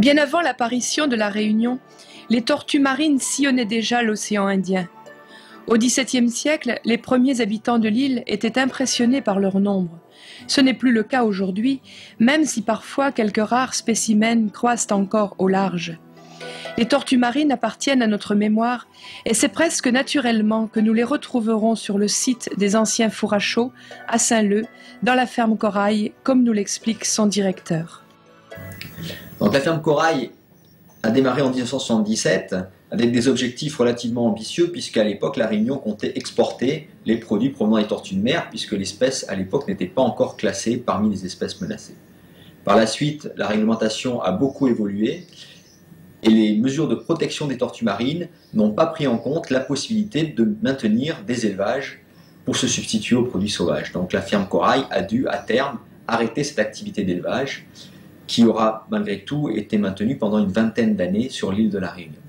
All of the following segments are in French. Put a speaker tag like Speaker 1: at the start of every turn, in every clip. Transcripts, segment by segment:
Speaker 1: Bien avant l'apparition de la Réunion, les tortues marines sillonnaient déjà l'océan Indien. Au XVIIe siècle, les premiers habitants de l'île étaient impressionnés par leur nombre. Ce n'est plus le cas aujourd'hui, même si parfois quelques rares spécimens croissent encore au large. Les tortues marines appartiennent à notre mémoire et c'est presque naturellement que nous les retrouverons sur le site des anciens fours à chaux à Saint-Leu, dans la ferme Corail, comme nous l'explique son directeur.
Speaker 2: Donc la ferme Corail a démarré en 1977 avec des objectifs relativement ambitieux puisqu'à l'époque la Réunion comptait exporter les produits provenant des tortues de mer puisque l'espèce à l'époque n'était pas encore classée parmi les espèces menacées. Par la suite, la réglementation a beaucoup évolué et les mesures de protection des tortues marines n'ont pas pris en compte la possibilité de maintenir des élevages pour se substituer aux produits sauvages. Donc la ferme Corail a dû à terme arrêter cette activité d'élevage qui aura malgré tout été maintenue pendant une vingtaine d'années sur l'île de la Réunion.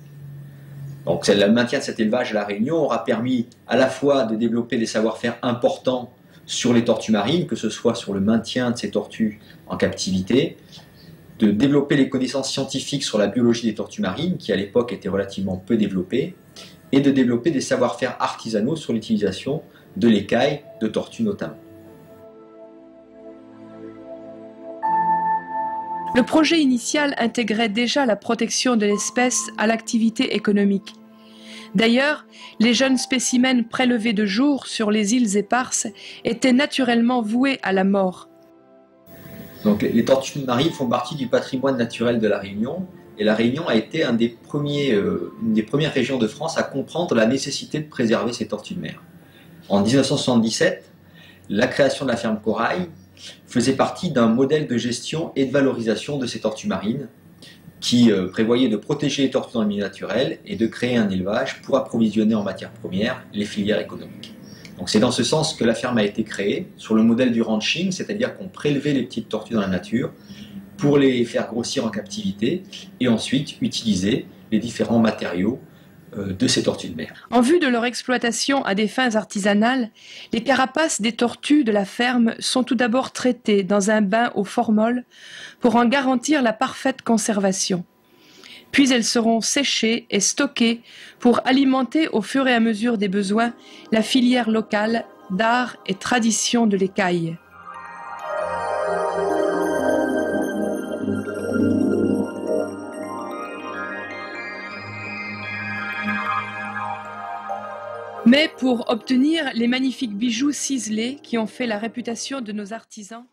Speaker 2: Donc le maintien de cet élevage à la Réunion aura permis à la fois de développer des savoir-faire importants sur les tortues marines, que ce soit sur le maintien de ces tortues en captivité, de développer les connaissances scientifiques sur la biologie des tortues marines, qui à l'époque étaient relativement peu développées, et de développer des savoir-faire artisanaux sur l'utilisation de l'écaille de tortues notamment.
Speaker 1: Le projet initial intégrait déjà la protection de l'espèce à l'activité économique. D'ailleurs, les jeunes spécimens prélevés de jour sur les îles éparses étaient naturellement voués à la mort.
Speaker 2: Donc, les tortues marines font partie du patrimoine naturel de la Réunion, et la Réunion a été une des premières régions de France à comprendre la nécessité de préserver ces tortues de mer. En 1977, la création de la ferme Corail faisait partie d'un modèle de gestion et de valorisation de ces tortues marines qui prévoyait de protéger les tortues dans le milieu naturel et de créer un élevage pour approvisionner en matières premières les filières économiques. Donc c'est dans ce sens que la ferme a été créée, sur le modèle du ranching, c'est-à-dire qu'on prélevait les petites tortues dans la nature pour les faire grossir en captivité et ensuite utiliser les différents matériaux de ces tortues de mer.
Speaker 1: En vue de leur exploitation à des fins artisanales, les carapaces des tortues de la ferme sont tout d'abord traitées dans un bain au formol pour en garantir la parfaite conservation. Puis elles seront séchées et stockées pour alimenter au fur et à mesure des besoins la filière locale d'art et tradition de l'écaille. Mais pour obtenir les magnifiques bijoux ciselés qui ont fait la réputation de nos artisans,